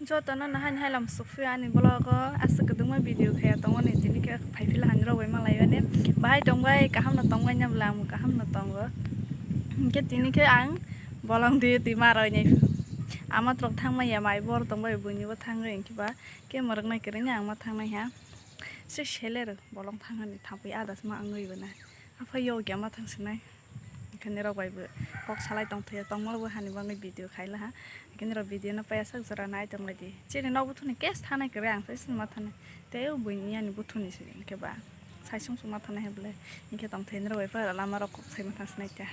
Jotana nahan halam sufyan blog as keduma video kaya tongon itini ke phaifila hanro we malayane bahai tongbai kaham na tongbai nyam lam kaham na tonggo ke tini ke ang bolong di timaro nyai ama trok thang mai ya mai bor tongbai buni bo thang re kiba ke marang nai kerenya ang ma thang nai ha se sheler bolong thang ani thapai adas ma angoi bana apa yo ge ma thang sinai kene ro bai bo kok salai tong thaya tongmal bo hani bangai video khaila ha kene ro video na pa sak jara nai tong ladi chene no buthuni kes thanai kare ang sai ma thane te buni ani buthuni se ke ba sai sung sung ma thane heble inke tong thene ro bai pa lama ro kok sai ma thas nai ta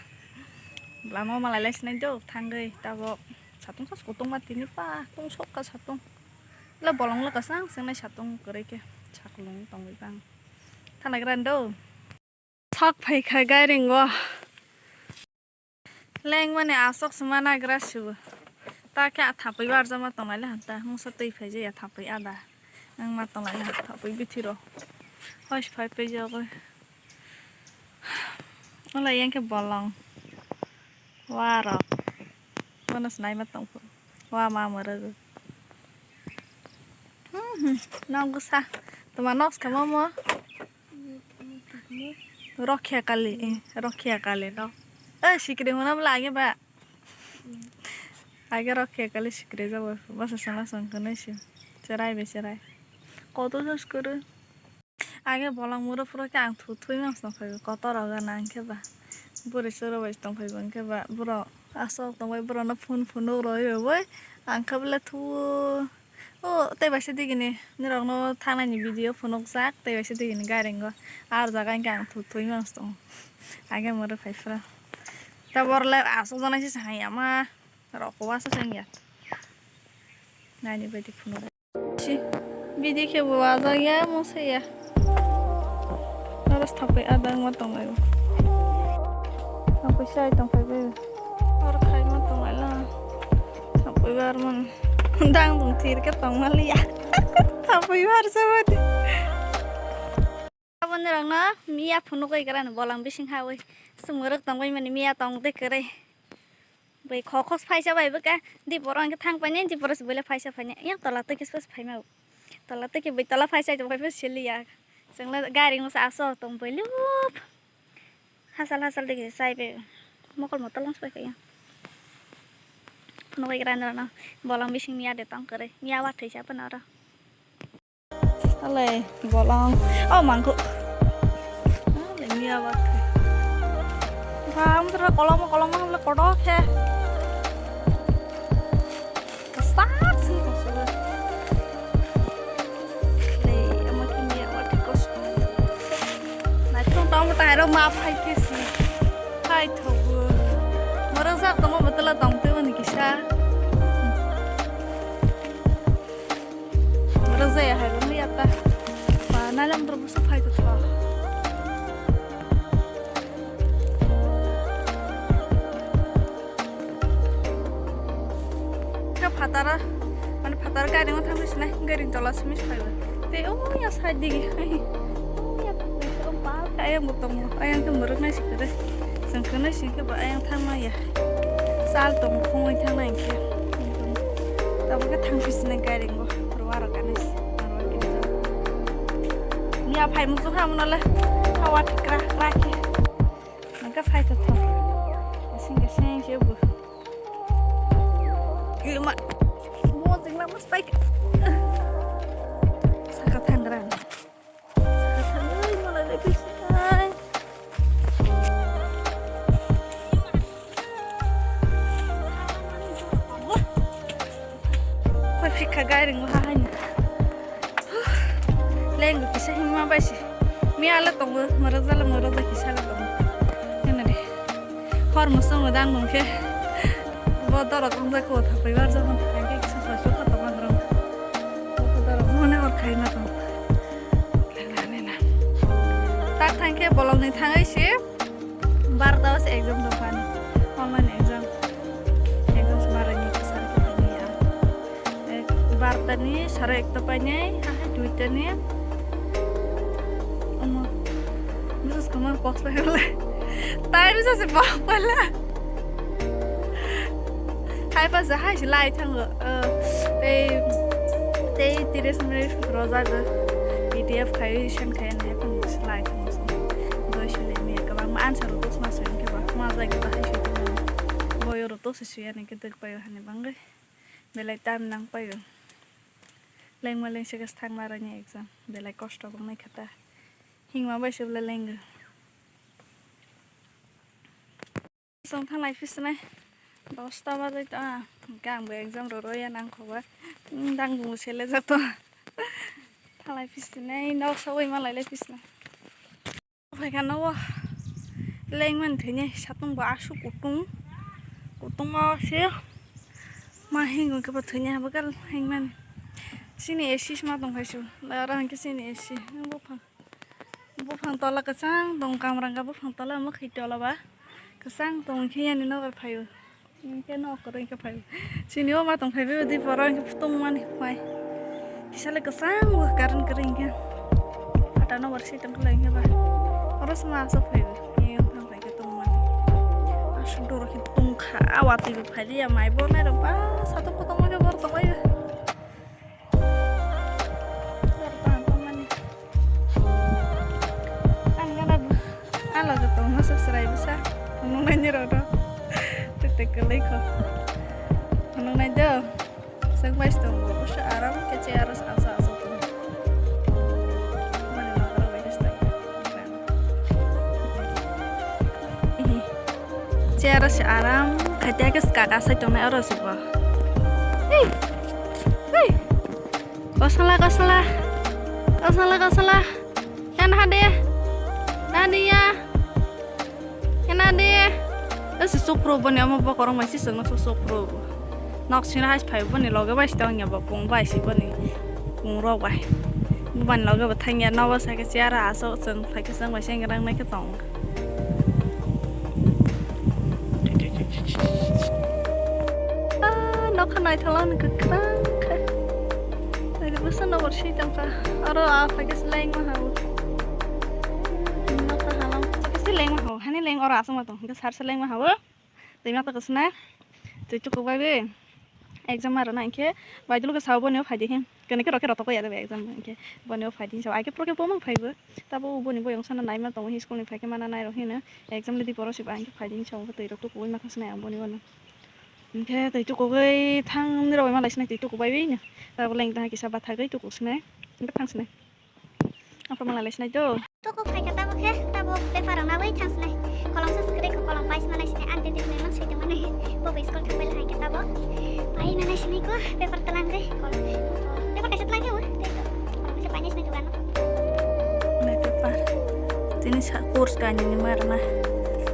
lama malai lai sinai do thangai ta bo satung sas kutung ma tini pa tung sok ka satung la bolong la ka sang sing nai satung kare ke chaklung tong bai bang thanai gran do thak phai khai gai ringo leng mane asok semana grasu ta ka thapai bar jama tongaila hanta mungsa tei phaije ya thapai ada ang ma tongaila thapai bithiro hosh phai peje go ola yang ke bolong waro manas nai ma tong wa ma mara go nang gusa toma nos ka momo rokya kali no sikre mana lagi ba agar oke kali sikre jauh bahasa sana sangkene sih cerai beserai kotor terus kuru agar bolang murah pura ke ang tuh mas tongkai kotor agak nangke ba buru suruh wes tongkai bangke ba buru asok tongkai buru na phone roy boy ang kabel tuh oh tapi bahasa di gini nih orang no thana nih video phone sak tapi bahasa di gini garing go ar jaga ang tuh mas tong agar murah pfeifra tabor le aso jana si saya mah rokok wasa sengiat nah ini berarti puno si bidi ke bawa ya mau saya harus tapi ada ngotong ayo sampai saya tongkai be harus kai ngotong lah sampai barman ndang tung ke tongmal ya sampai bar sabad benerang na mia puno kai karan bolang bising hawe semuruk tongbai mani mia tong de kere bai khokos phaisa bai baka di porang ke thang panya di poros bole phaisa phanya yang talate ke spas phaima talate ke bai tala phaisa jo phaisa silia sangla garing sa aso tong bai lup hasal de sai be mokol motol lang spai kaya puno kai karan na bolang bising mia de tong kere mia wat thai sa panara ale bolang oh mangku ale mia wat Ram terus kolong le kodok ya. Kesat sih maksudnya. Le, ama kini awak kos. Nah, itu tahu mata ada map hai kisi. Hai tahu. Merasa kamu betul lah tahu tu ni kisah. Merasa ya hai ni apa? Mana lam terus hai tu lah. Fatara mana fatara garing mau thamis na garing tola semis paiba te oh ya sadi oh ya belum pal ayam butong ayam kemuruk na sikere sangkena sike ba ayam thama ya sal tong khoi thama ke tabu ke thamis na garing go ruwaro kanis arwa ke ni a phai musu ha monala hawa tikra rakhe maka phai to tho singa sen jebu ilma mas baik sakatan ran sakatan euy malah lebih say kok fika garing wahanya leng kisah hima basi mi ala tong maraza kisah la tong yana de hor musong dang mungke bodor tong da ko thapai bar zaman khai ma tong nena tak thangke bolong ni thangai se 12 exam dopan online exam semarang ni sar ke ni ya barta ni sare ek tapanya duita ni bisa kamar box lah tai bisa se box pala hai pas hai si lai thang tei tiris menit roza ge PDF kai shen kai na hai pang si lai thang so doi shule mi ka bang ma answer to ma so ke ba ma za ke ba hai shi boyo ro to si ya ne ke tek payo hane bang ge belai time nang payo leng ma leng se ke thang ma ra nya exam belai kosto bang nai khata hing ma bai se bla leng ge song thang lai fis nai 10টা বাজে তো গাম exam রয়া নাং খবা দাং বুং ছেলে যত থালাই পিছনে নাও সবাই মালাইলে পিছনে ফাইখানো লেং মান থৈনে সাতুং বা আসু কুতুং মাসে মা হিঙ্গু কে থৈনে হাবগাল হিংমান সিনি এসিস মা দং ফাইসু লারা হাंके সিনি এসি बुफां तला कसang dong kamrang ka buphang tala mo khitala ba kasang dong khian ni no ba phayo cái nó có đây cái phải xin nhớ mà tổng phải biết đi vào cái tung man phải sao lại cái sáng quá karun kering cái ada nó bersih tengkel lagi apa harus masuk phải yang sampai cái tung man asyik dorong cái tung awat itu phải dia mai bon này đâu ba satu potong aja baru tahu ya kan lah ketemu masuk serai besar ngomong nanya rodo tekelai ko ano na daw sang mais to ko siya aram kasi aras asa to manila ko ba gusto ciara si aram kaya kas kaka sa to na aras ba hey kosala yan hade Nadia Ese sopro bani ama ba korang masih senang sopro nak sini has pai bani loga ba istang ya ba pung ba si bani pung ro ba ban loga ba thang ya nawa sa ke siara aso sen pai ke sang ba seng rang nai ke tong nok khanai thalan ke krang kha dari busan no bersih tangka aro a pai ke selain ma hau leng ma hani leng ora asang ma tong ke sar seleng ma hawo tei ma ta kasna tei chu ko ba be exam ar na ke ba dulu ke sawo ne phai de hin ke ne ke roke roto ko ya de exam ke bo ne phai din saw ai ke pro ke bo mang phai bo ta bo bo ni bo yong sana nai ma tong hi school ni phai ke mana nai ro hin exam le di poro si ba ke phai din saw ko tei ro to ko ma kasna am bo ni won ke tei chu ko ge thang ni ro ma lai sna tei chu ko ba be ni ta bo leng ta ki sa ba tha ge chu ko sna ke thang sna apa malah lesna itu tuku phai kata bokhe tabo paper na wai chance nai kolom subscribe ko kolom pais manai sine ante dit memang site manai bo school thambel hai kata bo pai manai sine ko paper telan ge kolom paper kaset lagi wo kolom se panya sine tuan nah paper ini kurs kan ini marna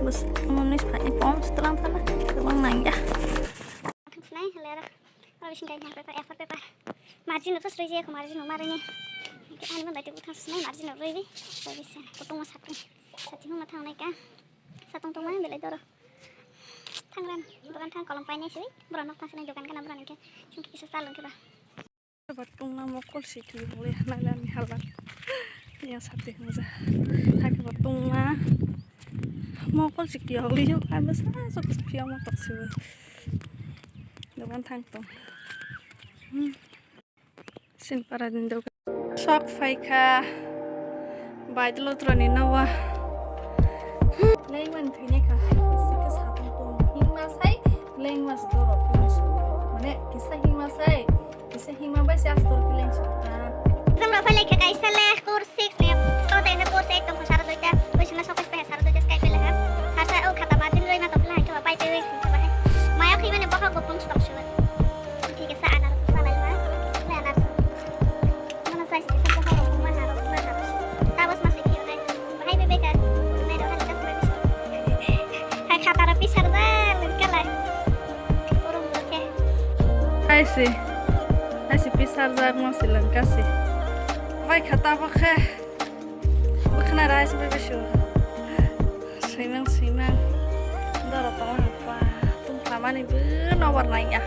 bos nulis banyak pom setelah sana kemang nanya sine lera kalau sing kayak paper effort paper margin itu seri je ko margin marane ani man dai utang snai margin revi bisa potong satu satu ma thang nai ka satong tong mana belai doro thangran bukan thang kolom paine sih beronok thang sini jokan kana beronak ke cuma kisah salon ke ba batung na mokol sih tu boleh nalan halat yang satu maza tak batung na mokol sih dia liyo kan besar sok dia mau tak sih dengan thang tong sin para dindo sok faika baidlo troni nawa leng man thine ka sikas hatong tong hingma sai leng mas doro pins mane kisa hingma bai sia stor leng sota Zam lo falei ka kaisale course 6 ne to dai na course 1 tong sara doita wis na sok pe sara doita skai pela ha sasa o khata margin roi na to lai ka pai pe we ka ba maya khi mane baka go pung stop shuwa ठीक है सा ana sa lai ma na ana mana sai sa ko ho ma na ro ta bos masih ki dai pai pe ka na ro hal kas ma hai khata ra pisar da kala urung oke ai si pisar za mo silang kasi vai khata bakhe bakhna rai se be shu simang daro to pa tum pamani bu no warnai ya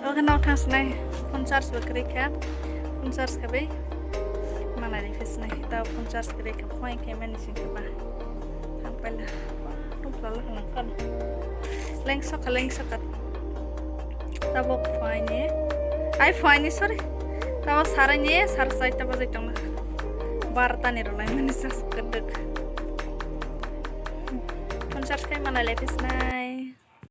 oke no thas nai phone charge bakre ka phone charge ka be mana ri fis nai ta phone charge kre ka phone ke mani sing ka ba thang pala tum pala kan lengsokat tabok fine ai fine sorry tabo saranye sar saita bazai tong barta ni rolai manis kedek. Konser kai mana lepis nai.